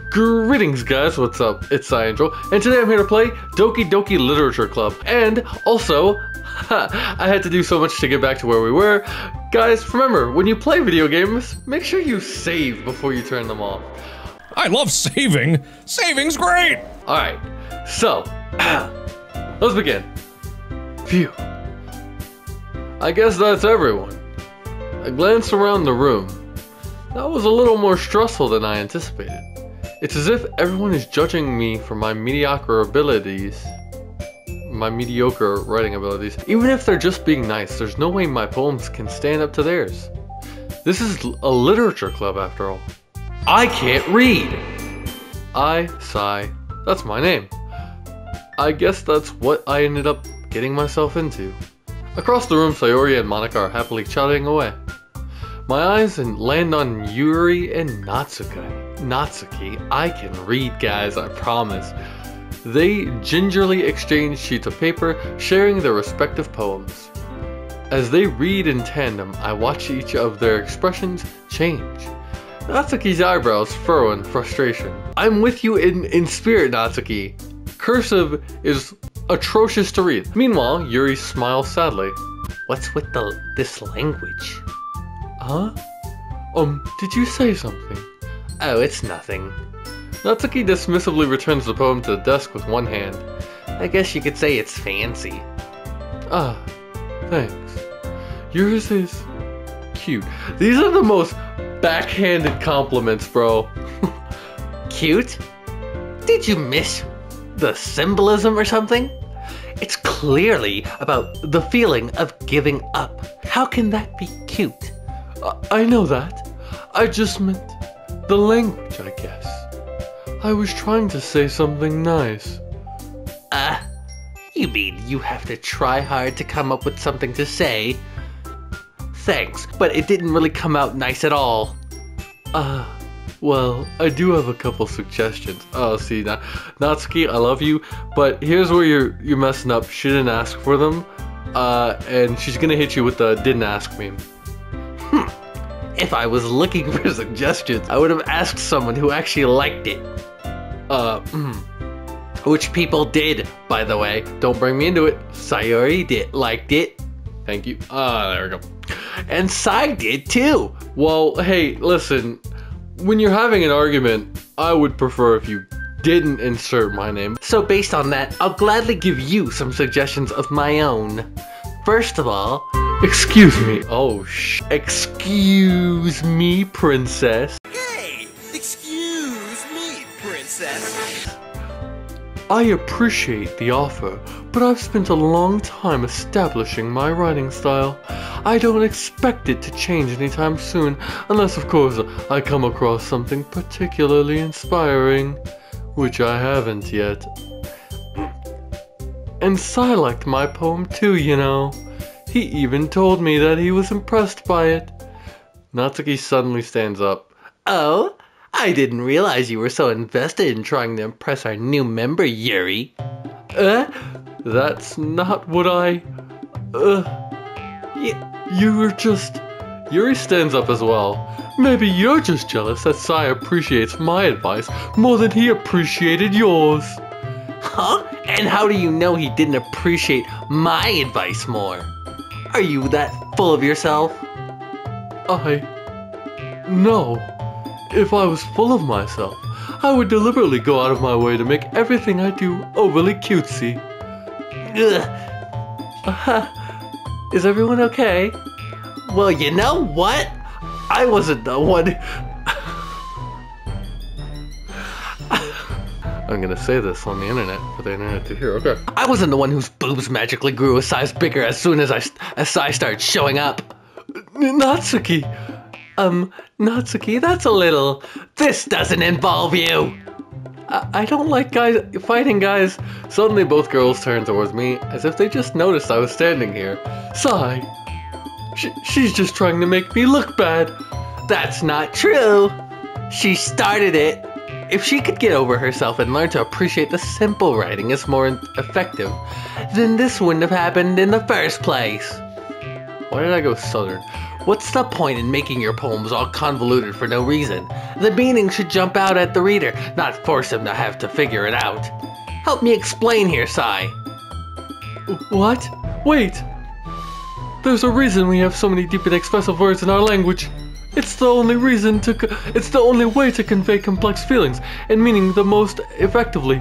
Greetings guys, what's up? It's Sayori, and today I'm here to play Doki Doki Literature Club. And also, I had to do so much to get back to where we were. Guys, remember, when you play video games, make sure you save before you turn them off. I love saving. Saving's great! Alright, so, let's begin. Phew. I guess that's everyone. I glanced around the room. That was a little more stressful than I anticipated. It's as if everyone is judging me for my mediocre writing abilities. Even if they're just being nice, there's no way my poems can stand up to theirs. This is a literature club after all. I can't read! Sai, that's my name. I guess that's what I ended up getting myself into. Across the room, Sayori and Monica are happily chatting away. My eyes land on Yuri and Natsuki. I can read, guys, I promise. They gingerly exchange sheets of paper, sharing their respective poems. As they read in tandem, I watch each of their expressions change. Natsuki's eyebrows furrow in frustration. I'm with you in spirit, Natsuki. Cursive is atrocious to read. Meanwhile, Yuri smiles sadly. What's with this language? Huh? Did you say something? Oh, it's nothing. Natsuki dismissively returns the poem to the desk with one hand. I guess you could say it's fancy. Ah, thanks. Yours is cute. These are the most backhanded compliments, bro. Cute? Did you miss the symbolism or something? It's clearly about the feeling of giving up. How can that be cute? I know that. I just meant the language, I guess. I was trying to say something nice. You mean you have to try hard to come up with something to say? Thanks, but it didn't really come out nice at all. Well, I do have a couple suggestions. Oh, see, Natsuki, I love you, but here's where you're messing up. She didn't ask for them, and she's gonna hit you with the didn't ask meme. If I was looking for suggestions, I would have asked someone who actually liked it. Which people did, by the way. Don't bring me into it. Sayori liked it. Thank you. There we go. And Sai did too. Well, hey, listen. When you're having an argument, I would prefer if you didn't insert my name. So based on that, I'll gladly give you some suggestions of my own. First of all, excuse me. Oh, excuse me, princess. Hey, excuse me, princess. I appreciate the offer, but I've spent a long time establishing my writing style. I don't expect it to change anytime soon, unless of course I come across something particularly inspiring, which I haven't yet. And Sai liked my poem too, you know. He even told me that he was impressed by it. Natsuki suddenly stands up. Oh? I didn't realize you were so invested in trying to impress our new member, Yuri. That's not what you were just... Yuri stands up as well. Maybe you're just jealous that Sai appreciates my advice more than he appreciated yours. Huh? And how do you know he didn't appreciate my advice more? Are you that full of yourself? No. If I was full of myself, I would deliberately go out of my way to make everything I do overly cutesy. Is everyone okay? Well, you know what? I wasn't the one. I'm gonna say this on the internet for the internet to hear. Okay. I wasn't the one whose boobs magically grew a size bigger as soon as I started showing up. Natsuki. Natsuki, that's a little... This doesn't involve you! I don't like fighting guys. Suddenly both girls turn towards me, as if they just noticed I was standing here. Sai. She's just trying to make me look bad. That's not true. She started it. If she could get over herself and learn to appreciate the simple writing as more effective, then this wouldn't have happened in the first place. Why did I go southern? What's the point in making your poems all convoluted for no reason? The meaning should jump out at the reader, not force him to have to figure it out. Help me explain here, Sai. What? Wait! There's a reason we have so many deep and expressive words in our language. It's the only way to convey complex feelings and meaning the most effectively.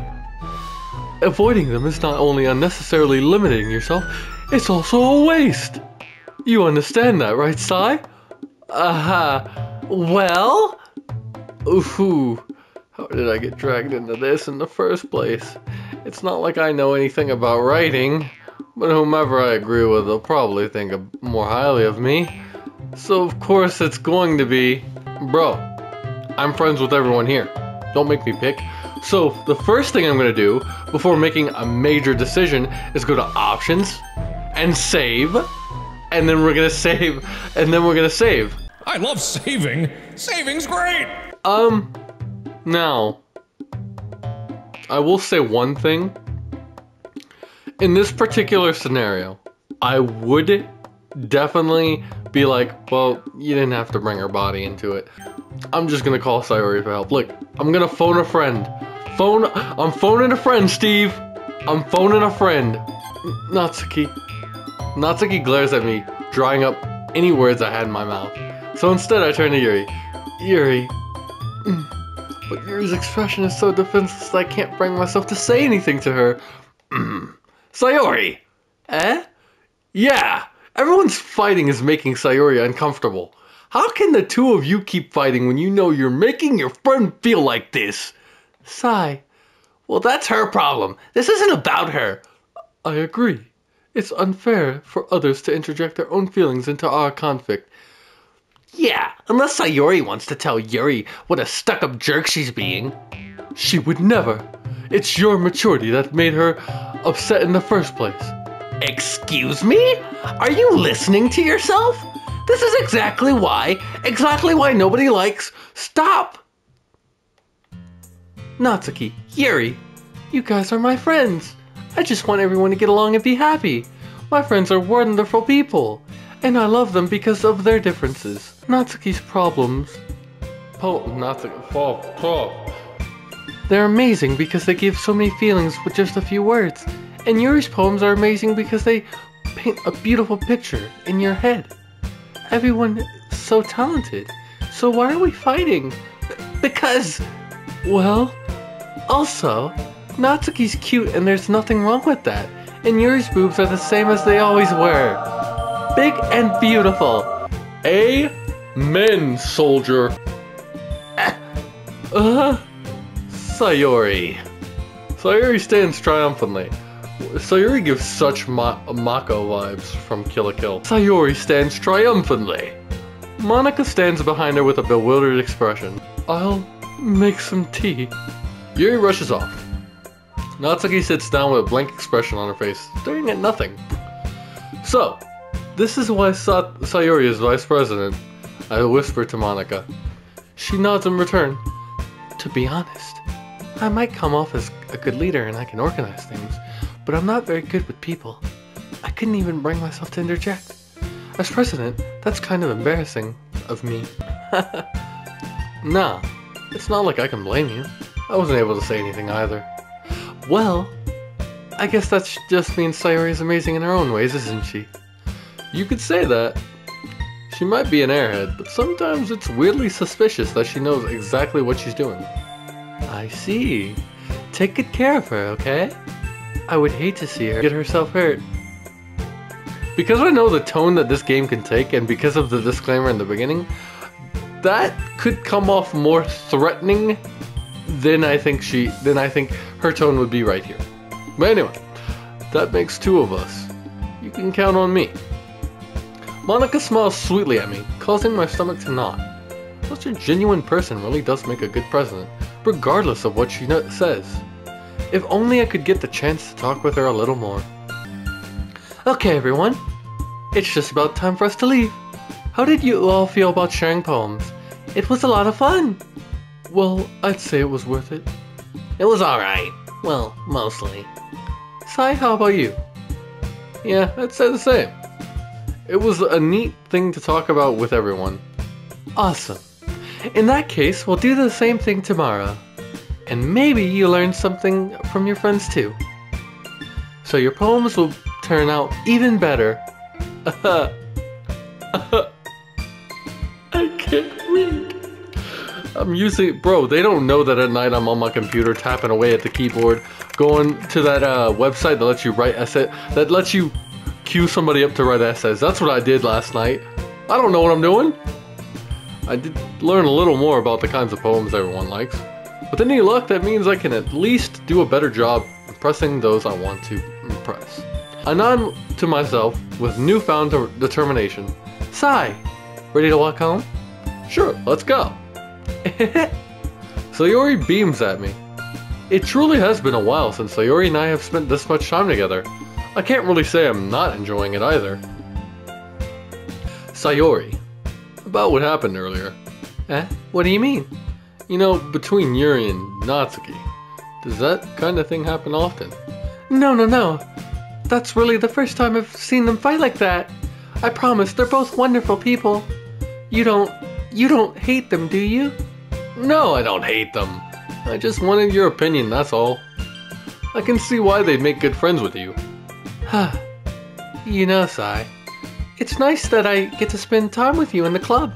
Avoiding them is not only unnecessarily limiting yourself, it's also a waste. You understand that, right, Sai? Well? Ooh, how did I get dragged into this in the first place? It's not like I know anything about writing, but whomever I agree with will probably think more highly of me. So of course it's going to be, bro, I'm friends with everyone here. Don't make me pick. So the first thing I'm going to do before making a major decision is go to options and save. And then we're going to save. And then we're going to save. I love saving. Saving's great. Now, I will say one thing. In this particular scenario, I would definitely be like, well, you didn't have to bring her body into it. I'm just gonna call Sayori for help. Look, I'm gonna phone a friend. I'm phoning a friend, Steve. I'm phoning a friend. Natsuki. Natsuki glares at me, drying up any words I had in my mouth. So instead I turn to Yuri. Yuri. But Yuri's expression is so defenseless that I can't bring myself to say anything to her. Sayori! Eh? Yeah! Everyone's fighting is making Sayori uncomfortable. How can the two of you keep fighting when you know you're making your friend feel like this? Sai. Well, that's her problem. This isn't about her. I agree. It's unfair for others to interject their own feelings into our conflict. Yeah, unless Sayori wants to tell Yuri what a stuck-up jerk she's being. She would never. It's your maturity that made her upset in the first place. Excuse me? Are you listening to yourself? This is exactly why nobody likes... Stop! Natsuki, Yuri, you guys are my friends. I just want everyone to get along and be happy. My friends are wonderful people, and I love them because of their differences. Natsuki's problems... They're amazing because they give so many feelings with just a few words. And Yuri's poems are amazing because they paint a beautiful picture in your head. Everyone is so talented. So why are we fighting? Because, well, also, Natsuki's cute and there's nothing wrong with that. And Yuri's boobs are the same as they always were. Big and beautiful. Amen, soldier. Sayori. Sayori stands triumphantly. Sayori gives such Mako vibes from Kill la Kill. Sayori stands triumphantly. Monica stands behind her with a bewildered expression. I'll make some tea. Yuri rushes off. Natsuki sits down with a blank expression on her face, staring at nothing. So, this is why Sayori is vice president, I whisper to Monica. She nods in return. To be honest, I might come off as a good leader and I can organize things, but I'm not very good with people. I couldn't even bring myself to interject. As president, that's kind of embarrassing of me. Nah, it's not like I can blame you. I wasn't able to say anything either. Well, I guess that just means Sayori is amazing in her own ways, isn't she? You could say that. She might be an airhead, but sometimes it's weirdly suspicious that she knows exactly what she's doing. I see. Take good care of her, okay? I would hate to see her get herself hurt. Because I know the tone that this game can take, and because of the disclaimer in the beginning, that could come off more threatening than I think her tone would be right here. But anyway, that makes two of us. You can count on me. Monica smiles sweetly at me, causing my stomach to knot. Such a genuine person really does make a good president, regardless of what she says. If only I could get the chance to talk with her a little more. Okay, everyone. It's just about time for us to leave. How did you all feel about sharing poems? It was a lot of fun. Well, I'd say it was worth it. It was alright. Well, mostly. Sai, how about you? Yeah, I'd say the same. It was a neat thing to talk about with everyone. Awesome. In that case, we'll do the same thing tomorrow. And maybe you learn something from your friends too. So your poems will turn out even better. I can't read. I'm using, bro, they don't know that at night I'm on my computer tapping away at the keyboard, going to that website that lets you write essays, that lets you cue somebody up to write essays. That's what I did last night. I don't know what I'm doing. I did learn a little more about the kinds of poems everyone likes. With any luck, that means I can at least do a better job impressing those I want to impress. I nod to myself with newfound determination. Sai, ready to walk home? Sure, let's go. Sayori beams at me. It truly has been a while since Sayori and I have spent this much time together. I can't really say I'm not enjoying it either. Sayori, about what happened earlier. What do you mean? You know, between Yuri and Natsuki. Does that kind of thing happen often? No. That's really the first time I've seen them fight like that. I promise, they're both wonderful people. You don't hate them, do you? No, I don't hate them. I just wanted your opinion, that's all. I can see why they'd make good friends with you. You know, Sai, it's nice that I get to spend time with you in the club.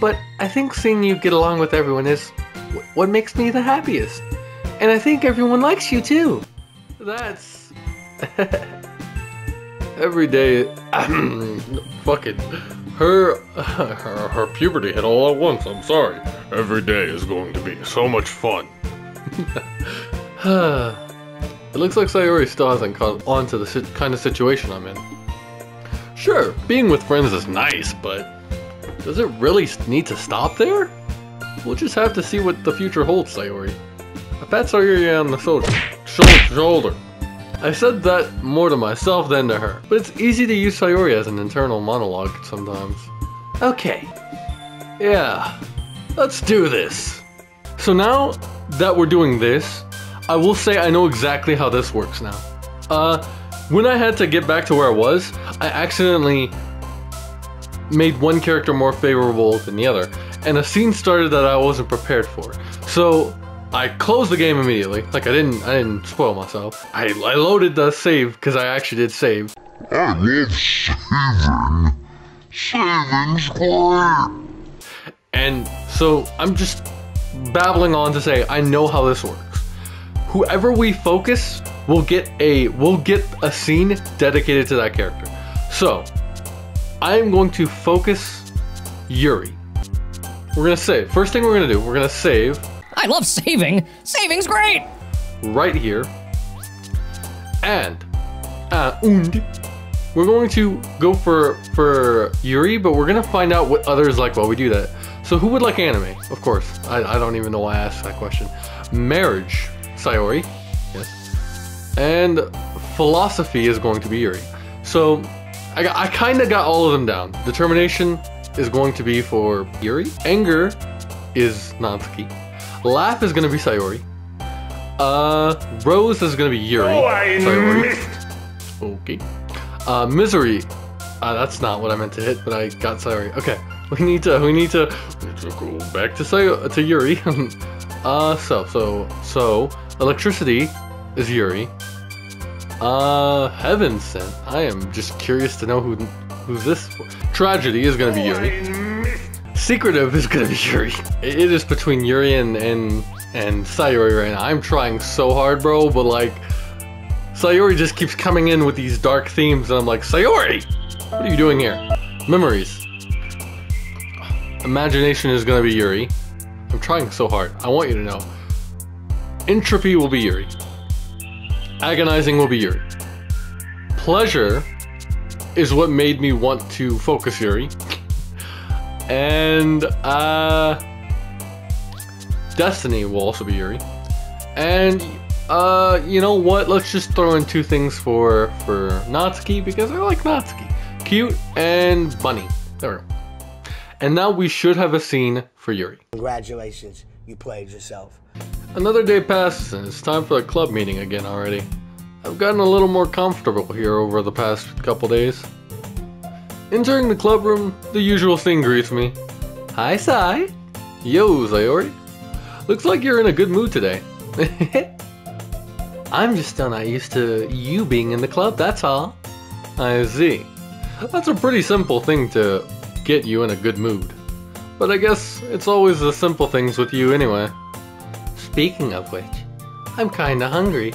But I think seeing you get along with everyone is what makes me the happiest. And I think everyone likes you too. That's... Every day... Fuck it. Her puberty hit all at once, I'm sorry. Every day is going to be so much fun. It looks like Sayori still hasn't caught on to the kind of situation I'm in. Sure, being with friends is nice, but does it really need to stop there? We'll just have to see what the future holds, Sayori. I pat Sayori on the shoulder. I said that more to myself than to her, but it's easy to use Sayori as an internal monologue sometimes. Okay. Yeah, let's do this. So now that we're doing this, I will say I know exactly how this works now. When I had to get back to where I was, I accidentally made one character more favorable than the other, and a scene started that I wasn't prepared for. So I closed the game immediately. Like I didn't spoil myself. I loaded the save because I actually did save. I love saving. Saving's great. And so I'm just babbling on to say I know how this works. Whoever we focus will get a scene dedicated to that character. So I am going to focus Yuri. We're gonna save. First thing we're gonna do, we're gonna save. I love saving. Saving's great. Right here. And we're going to go for Yuri, but we're gonna find out what others like while we do that. So who would like anime? Of course. I don't even know why I asked that question. Marriage, Sayori. Yes. And philosophy is going to be Yuri. So I kind of got all of them down. Determination is going to be for Yuri. Anger is Natsuki. Laugh is gonna be Sayori. Rose is gonna be Yuri. Sayori. Okay. Misery. That's not what I meant to hit, but I got Sayori. Okay. We need to go back to Yuri. So electricity is Yuri. Heaven Sent. I am just curious to know who's this for. Tragedy is gonna be Yuri. Secretive is gonna be Yuri. It is between Yuri and Sayori right now. I'm trying so hard, bro, but like Sayori just keeps coming in with these dark themes, and I'm like, Sayori, what are you doing here? Memories. Imagination is gonna be Yuri. I'm trying so hard. I want you to know. Entropy will be Yuri. Agonizing will be Yuri. Pleasure is what made me want to focus Yuri. And Destiny will also be Yuri. And you know what? Let's just throw in two things for Natsuki because I like Natsuki. Cute and bunny. There we go. And now we should have a scene for Yuri. Congratulations, you played yourself. Another day passes and it's time for the club meeting again already. I've gotten a little more comfortable here over the past couple days. Entering the club room, the usual thing greets me. Hi, Sai. Yo, Sayori. Looks like you're in a good mood today. I'm just still not used to you being in the club, that's all. I see. That's a pretty simple thing to get you in a good mood. But I guess it's always the simple things with you anyway. Speaking of which, I'm kinda hungry.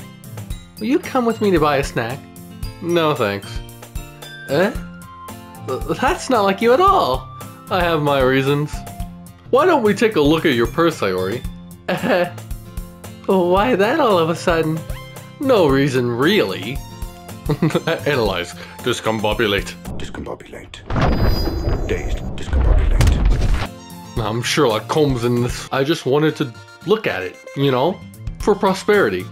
Will you come with me to buy a snack? No thanks. Eh? That's not like you at all. I have my reasons. Why don't we take a look at your purse, Sayori? Why that all of a sudden? No reason, really. Analyze. Discombobulate. Discombobulate. Dazed. Discombobulate. I'm Sherlock Holmes in this. I just wanted to look at it, you know? For prosperity.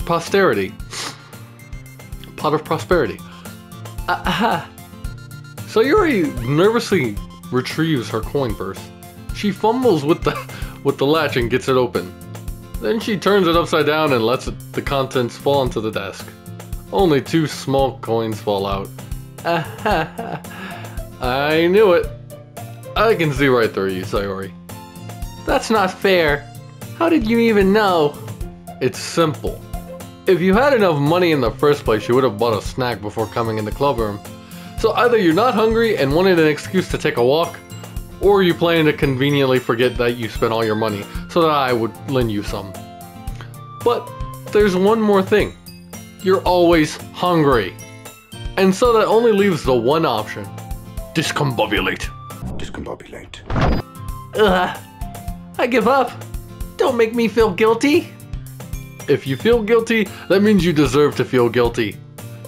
Posterity. Pot of prosperity. Sayori nervously retrieves her coin purse. She fumbles with the latch and gets it open. Then she turns it upside down and lets the contents fall onto the desk. Only 2 small coins fall out. I knew it. I can see right through you, Sayori. That's not fair. How did you even know? It's simple. If you had enough money in the first place, you would have bought a snack before coming in the club room. So either you're not hungry and wanted an excuse to take a walk, or you plan to conveniently forget that you spent all your money so that I would lend you some. But there's one more thing. You're always hungry. And so that only leaves the one option. Discombobulate. Discombobulate. Ugh. I give up. Don't make me feel guilty. If you feel guilty, that means you deserve to feel guilty.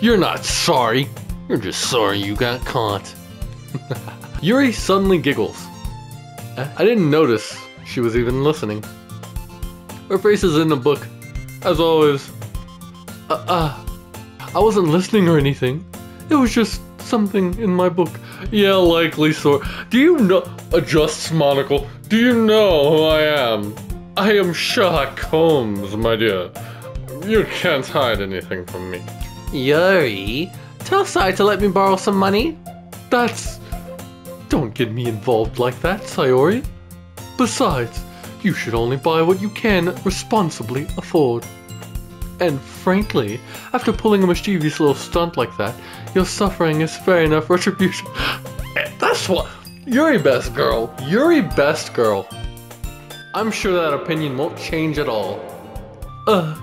You're not sorry. You're just sorry you got caught. Yuri suddenly giggles. I didn't notice she was even listening. Her face is in the book, as always. I wasn't listening or anything. It was just something in my book. Yeah, likely so. Do you know... Adjusts monocle. Do you know who I am? I am Sherlock Holmes, my dear. You can't hide anything from me. Yuri, tell Sai to let me borrow some money. That's... Don't get me involved like that, Sayori. Besides, you should only buy what you can responsibly afford. And frankly, after pulling a mischievous little stunt like that, your suffering is fair enough retribution. That's what... Yuri best girl. Yuri best girl. I'm sure that opinion won't change at all. I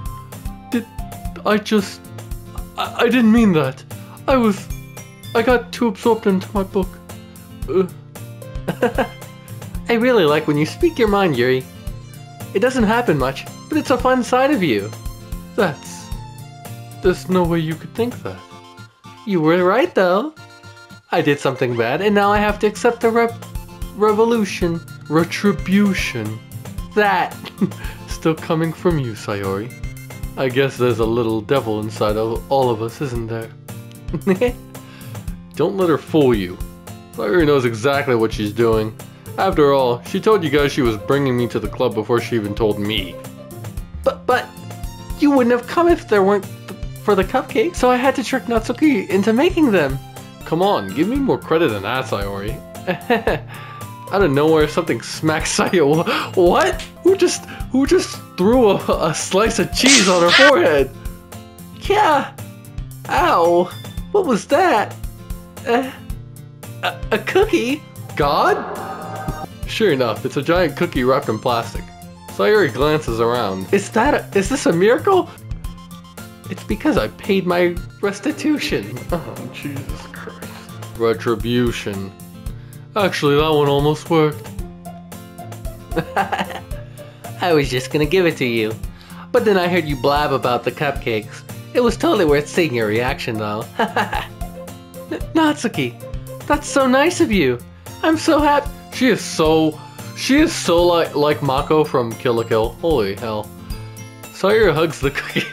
didn't mean that. I got too absorbed into my book. I really like when you speak your mind, Yuri. It doesn't happen much, but it's a fun side of you. There's no way you could think that. You were right, though. I did something bad, and now I have to accept the revolution. Retribution. That. Still coming from you, Sayori. I guess there's a little devil inside of all of us, isn't there? Don't let her fool you. Sayori knows exactly what she's doing. After all, she told you guys she was bringing me to the club before she even told me. But, you wouldn't have come if there weren't for the cupcakes, so I had to trick Natsuki into making them. Come on, give me more credit than that, Sayori. Out of nowhere, something smacks Sayori. What? Who just threw a slice of cheese on her forehead? Yeah. Ow. What was that? A cookie? God? Sure enough, it's a giant cookie wrapped in plastic. Sayori glances around. Is this a miracle? It's because I paid my restitution. Oh, Jesus Christ. Retribution. Actually, that one almost worked. I was just gonna give it to you. But then I heard you blab about the cupcakes. It was totally worth seeing your reaction, though. Natsuki, that's so nice of you. I'm so happy. She is so like Mako from Kill la Kill. Holy hell. Sayori hugs the cookie.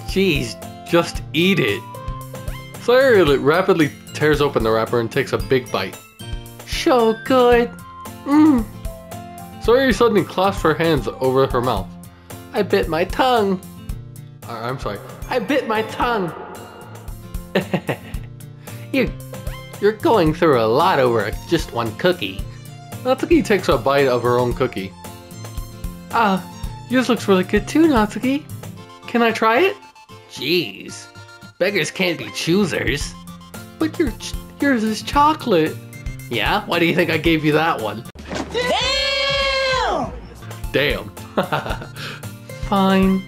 Jeez, just eat it. Sayori rapidly tears open the wrapper and takes a big bite. So good. Sayori suddenly clasps her hands over her mouth. I bit my tongue. I'm sorry. I bit my tongue. You're going through a lot over just one cookie. Natsuki takes a bite of her own cookie. Yours looks really good too, Natsuki. Can I try it? Jeez, beggars can't be choosers. But yours is chocolate. Yeah? Why do you think I gave you that one? Damn. Fine.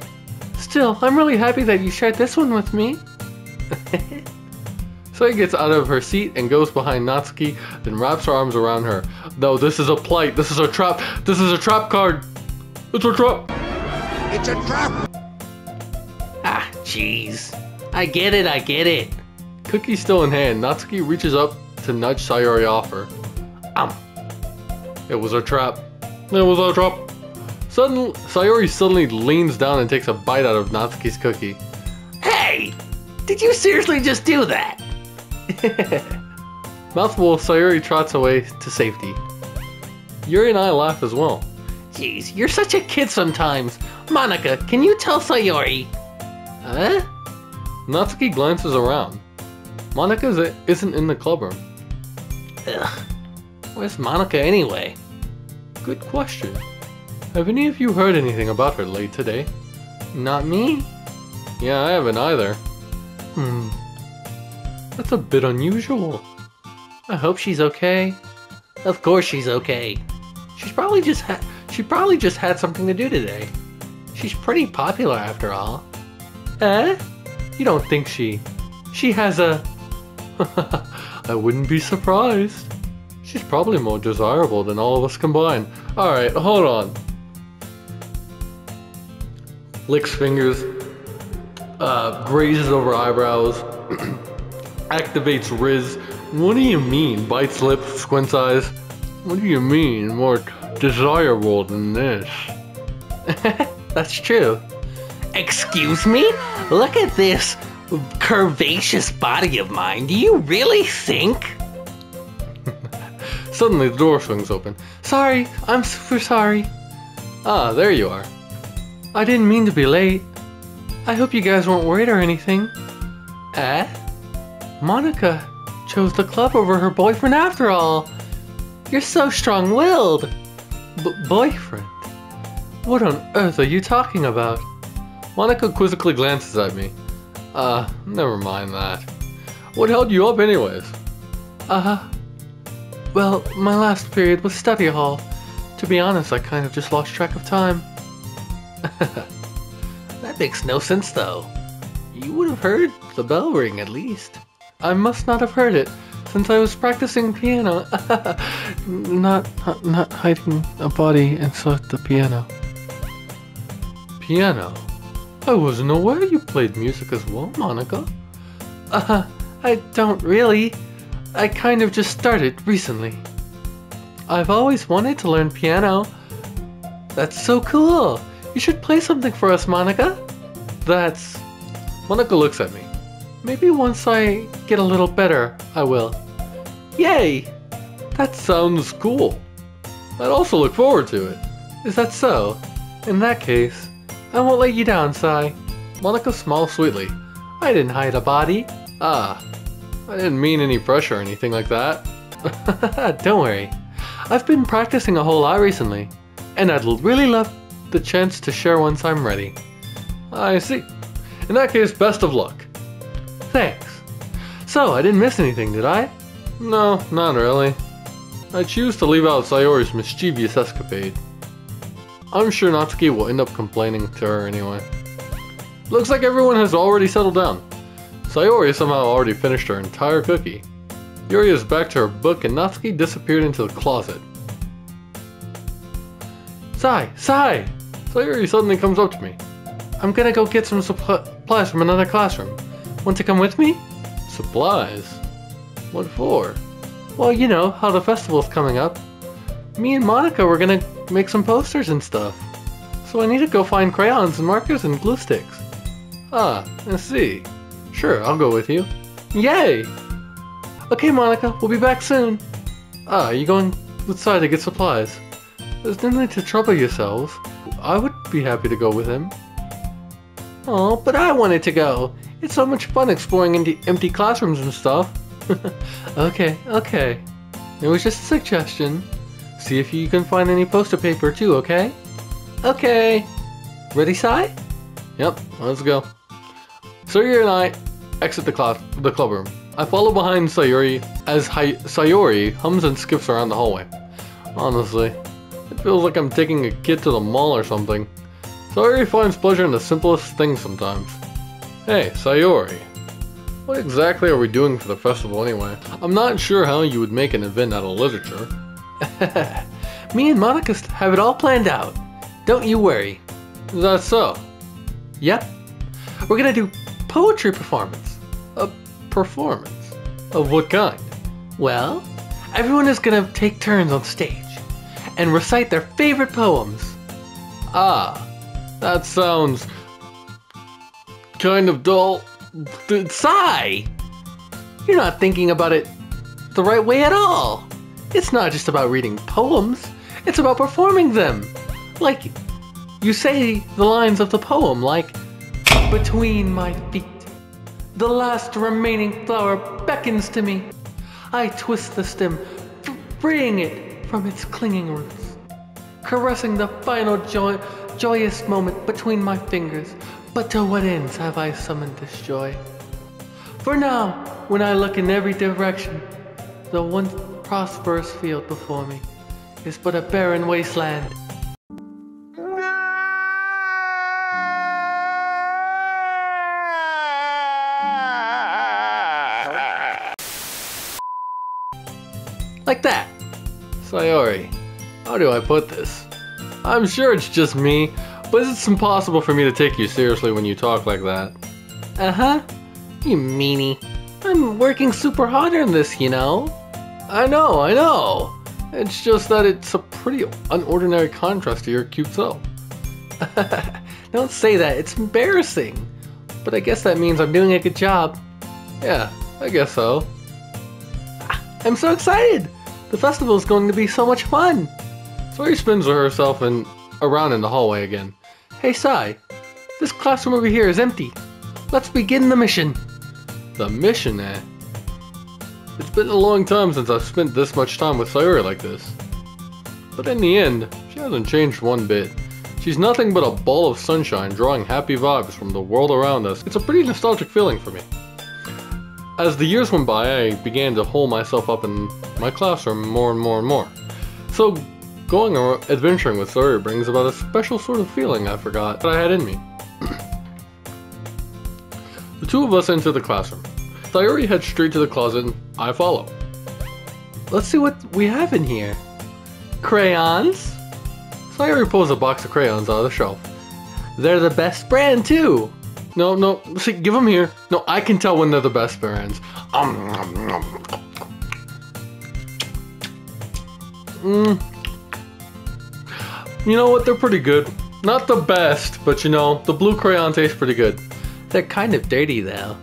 Still, I'm really happy that you shared this one with me. Sayori gets out of her seat and goes behind Natsuki, then wraps her arms around her. No, this is a plight. This is a trap. This is a trap card. It's a trap. It's a trap! Ah, jeez. I get it. Cookie still in hand, Natsuki reaches up to nudge Sayori off her. It was a trap. It was a trap. Sayori suddenly leans down and takes a bite out of Natsuki's cookie. Hey! Did you seriously just do that? Mouthful, Sayori trots away to safety. Yuri and I laugh as well. Jeez, you're such a kid sometimes. Monica, can you tell Sayori? Huh? Natsuki glances around. Monica isn't in the clubroom. Ugh. Where's Monica anyway? Good question. Have any of you heard anything about her late today? Not me? Yeah, I haven't either. That's a bit unusual. I hope she's okay. Of course she's okay. She probably just had something to do today. She's pretty popular after all. Eh? You don't think she has a... I wouldn't be surprised. She's probably more desirable than all of us combined. Alright, hold on. Licks fingers. Grazes over eyebrows. Activates Riz. What do you mean? Bites lip, squints eyes. What do you mean more desirable than this? That's true. Excuse me? Look at this curvaceous body of mine. Do you really think? Suddenly the door swings open. Sorry, I'm super sorry. Ah, there you are. I didn't mean to be late. I hope you guys weren't worried or anything. Eh? Monica chose the club over her boyfriend after all. You're so strong-willed. Boyfriend? What on earth are you talking about? Monica quizzically glances at me. Never mind that. What held you up anyways? Well, my last period was study hall. To be honest, I kind of just lost track of time. That makes no sense though. You would have heard the bell ring at least. I must not have heard it, since I was practicing piano. not hiding a body inside the piano. Piano? I wasn't aware you played music as well, Monica. I don't really. I kind of just started recently. I've always wanted to learn piano. That's so cool. You should play something for us, Monica. Monica looks at me. Maybe once I get a little better, I will. Yay! That sounds cool. I'd also look forward to it. Is that so? In that case, I won't let you down, Sai. Monica smiles sweetly. I didn't hide a body. I didn't mean any pressure or anything like that. Don't worry. I've been practicing a whole lot recently, and I'd really love the chance to share once I'm ready. I see. In that case, best of luck. Thanks. So, I didn't miss anything, did I? No, not really. I choose to leave out Sayori's mischievous escapade. I'm sure Natsuki will end up complaining to her anyway. Looks like everyone has already settled down. Sayori somehow already finished her entire cookie. Yuri is back to her book and Natsuki disappeared into the closet. Sai! Sayori suddenly comes up to me. I'm gonna go get some supplies from another classroom. Want to come with me? Supplies? What for? Well, you know how the festival's coming up. Me and Monica were gonna make some posters and stuff. So I need to go find crayons and markers and glue sticks. I see. Sure, I'll go with you. Yay! Okay, Monica, we'll be back soon. You going outside to get supplies? There's no need to trouble yourselves. I would be happy to go with him. Oh, but I wanted to go. It's so much fun exploring empty classrooms and stuff. Okay, okay. It was just a suggestion. See if you can find any poster paper too, okay? Okay. Ready, Sai? Yep, let's go. Sayori and I exit the club room. I follow behind Sayori as Sayori hums and skips around the hallway. Honestly, it feels like I'm taking a kid to the mall or something. Sayori finds pleasure in the simplest things sometimes. Hey, Sayori. What exactly are we doing for the festival anyway? I'm not sure how you would make an event out of literature. Me and Monica have it all planned out. Don't you worry. Is that so? Yep. We're gonna do poetry performance. A performance? Of what kind? Well, everyone is gonna take turns on stage and recite their favorite poems. Ah, that sounds kind of dull. Sigh! You're not thinking about it the right way at all. It's not just about reading poems, it's about performing them. Like, you say the lines of the poem, like, between my feet, the last remaining flower beckons to me. I twist the stem, freeing it from its clinging roots, caressing the final joyous moment between my fingers. But to what ends have I summoned this joy? For now, when I look in every direction, the once prosperous field before me is but a barren wasteland. Like that. Sayori, how do I put this? I'm sure it's just me, but it's impossible for me to take you seriously when you talk like that. Uh-huh. You meanie. I'm working super hard on this, you know. I know. It's just that it's a pretty unordinary contrast to your cute self. Don't say that, it's embarrassing. But I guess that means I'm doing a good job. Yeah, I guess so. I'm so excited! The festival is going to be so much fun! Sayori spins herself around in the hallway again. Hey Sai, this classroom over here is empty. Let's begin the mission. The mission, eh? It's been a long time since I've spent this much time with Sayori like this. But in the end, she hasn't changed one bit. She's nothing but a ball of sunshine drawing happy vibes from the world around us. It's a pretty nostalgic feeling for me. As the years went by, I began to hole myself up in my classroom more and more and more. So, going adventuring with Sayori brings about a special sort of feeling I forgot that I had in me. The two of us enter the classroom. Sayori heads straight to the closet and I follow. Let's see what we have in here. Crayons? Sayori pulls a box of crayons out of the shelf. They're the best brand too. No, see, give them here. No, I can tell when they're the best brands. You know what, they're pretty good. Not the best, but you know, the blue crayon tastes pretty good. They're kind of dirty though.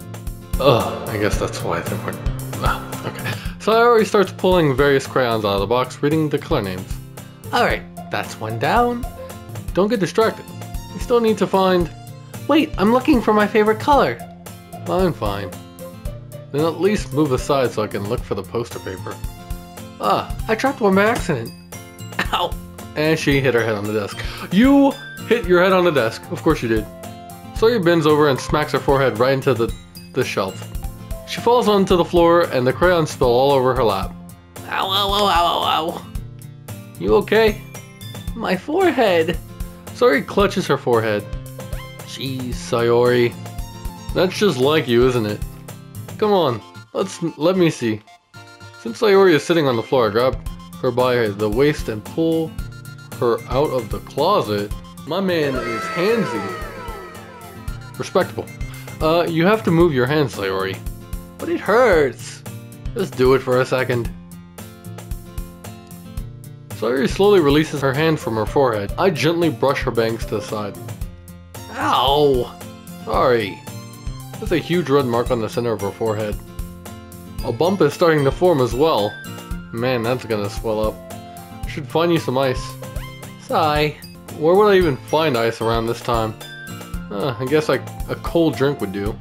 Ugh, I guess that's why they weren't. Okay. Sayori starts pulling various crayons out of the box, reading the color names. Alright, that's one down. Don't get distracted. You still need to find... Wait, I'm looking for my favorite color. Fine. Then at least move aside so I can look for the poster paper. Ah, I dropped one by accident. Ow. And she hit her head on the desk. You hit your head on the desk. Of course you did. Sayori bends over and smacks her forehead right into the shelf. She falls onto the floor and the crayons spill all over her lap. Ow. You okay? My forehead. Sayori clutches her forehead. Jeez, Sayori. That's just like you, isn't it? Come on, let me see. Since Sayori is sitting on the floor, I grab her by the waist and pull her out of the closet. My man is handsy. Respectable. You have to move your hands, Sayori. But it hurts. Just do it for a second. Sayori slowly releases her hand from her forehead. I gently brush her bangs to the side. Ow! Sorry. There's a huge red mark on the center of her forehead. A bump is starting to form as well. Man, that's gonna swell up. I should find you some ice. Sigh. Where would I even find ice around this time? I guess a cold drink would do.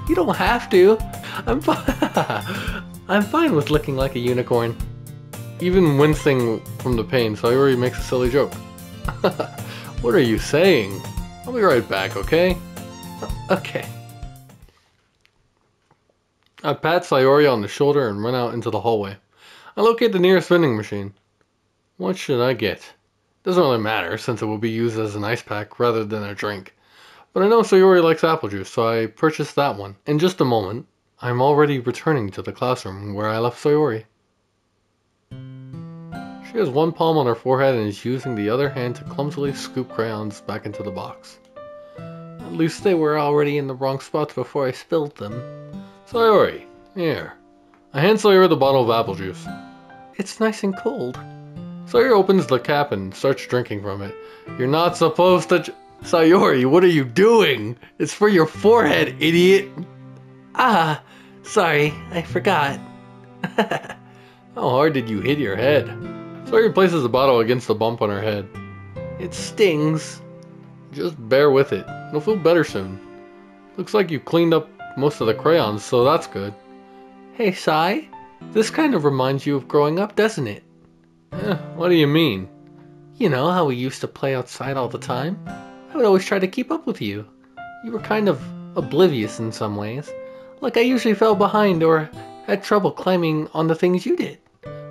You don't have to. I'm fine. I'm fine with looking like a unicorn. Even wincing from the pain, Sayori makes a silly joke. What are you saying? I'll be right back, okay? Okay. I pat Sayori on the shoulder and run out into the hallway. I locate the nearest vending machine. What should I get? Doesn't really matter, since it will be used as an ice pack rather than a drink. But I know Sayori likes apple juice, so I purchased that one. In just a moment, I'm already returning to the classroom where I left Sayori. She has one palm on her forehead and is using the other hand to clumsily scoop crayons back into the box. At least they were already in the wrong spots before I spilled them. Sayori, here. I hand Sayori the bottle of apple juice. It's nice and cold. Sayori opens the cap and starts drinking from it. You're not supposed to... Sayori, what are you doing? It's for your forehead, idiot! Ah, sorry, I forgot. How hard did you hit your head? Sayori places the bottle against the bump on her head. It stings. Just bear with it. It'll feel better soon. Looks like you cleaned up most of the crayons, so that's good. Hey, Sai, this kind of reminds you of growing up, doesn't it? What do you mean? You know how we used to play outside all the time? I would always try to keep up with you. You were kind of oblivious in some ways. Like I usually fell behind or had trouble climbing on the things you did.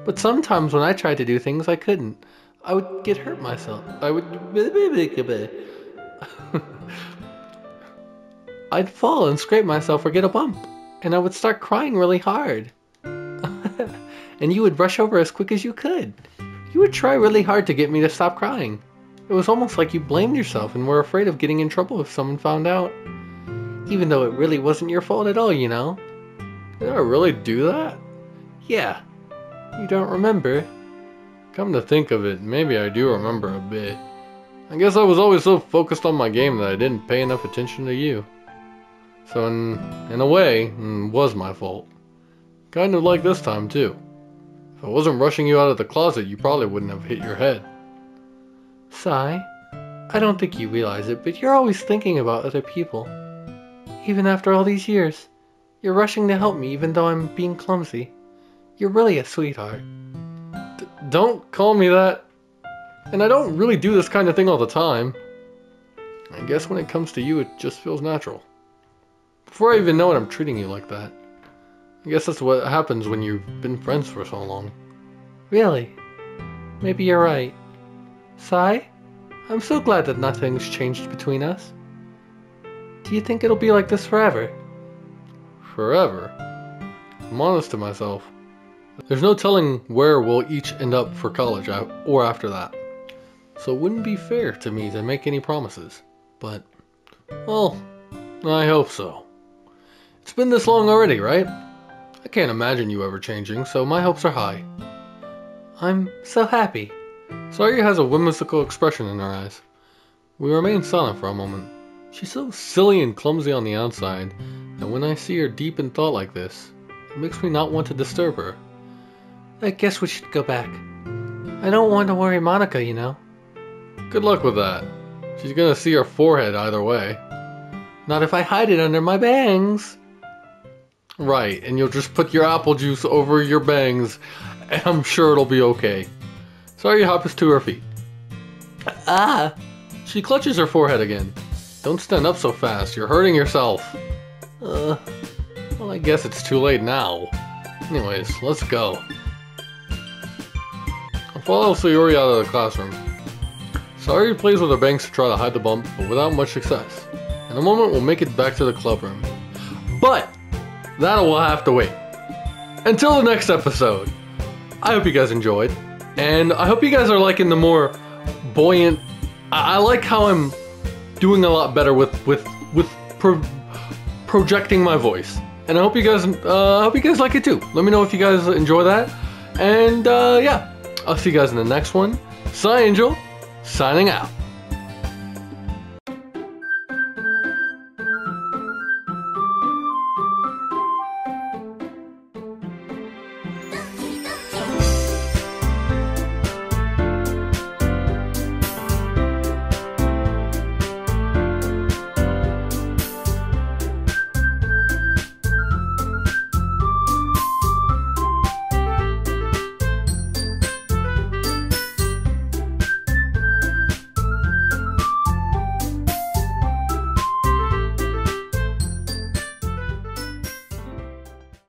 But sometimes when I tried to do things, I couldn't. I would get hurt myself. I'd fall and scrape myself or get a bump. And I would start crying really hard. And you would rush over as quick as you could. You would try really hard to get me to stop crying. It was almost like you blamed yourself and were afraid of getting in trouble if someone found out. Even though it really wasn't your fault at all, you know? Did I really do that? Yeah. You don't remember? Come to think of it, maybe I do remember a bit. I guess I was always so focused on my game that I didn't pay enough attention to you. So in a way, it was my fault. Kind of like this time too. If I wasn't rushing you out of the closet, you probably wouldn't have hit your head. Sai, I don't think you realize it, but you're always thinking about other people. Even after all these years, you're rushing to help me even though I'm being clumsy. You're really a sweetheart. Don't call me that. And I don't really do this kind of thing all the time. I guess when it comes to you, it just feels natural. Before I even know it, I'm treating you like that. I guess that's what happens when you've been friends for so long. Really? Maybe you're right. Sai, I'm so glad that nothing's changed between us. Do you think it'll be like this forever? Forever? I'm honest to myself. There's no telling where we'll each end up for college or after that. So it wouldn't be fair to me to make any promises. But, well, I hope so. It's been this long already, right? I can't imagine you ever changing, so my hopes are high. I'm so happy. Sayori has a whimsical expression in her eyes. We remain silent for a moment. She's so silly and clumsy on the outside, that when I see her deep in thought like this, it makes me not want to disturb her. I guess we should go back. I don't want to worry Monica, you know. Good luck with that. She's gonna see her forehead either way. Not if I hide it under my bangs. Right, and you'll just put your apple juice over your bangs, and I'm sure it'll be okay. Sayori hops to her feet. Ah! She clutches her forehead again. Don't stand up so fast, you're hurting yourself. Well, I guess it's too late now. Anyways, let's go. I follow Sayori out of the classroom. Sayori plays with her bangs to try to hide the bump, but without much success. In a moment, we'll make it back to the club room. But that will have to wait. Until the next episode. I hope you guys enjoyed. And I hope you guys are liking the more buoyant... I like how I'm doing a lot better with projecting my voice. And I hope you guys like it too. Let me know if you guys enjoy that. And yeah, I'll see you guys in the next one. Sai Angel, signing out.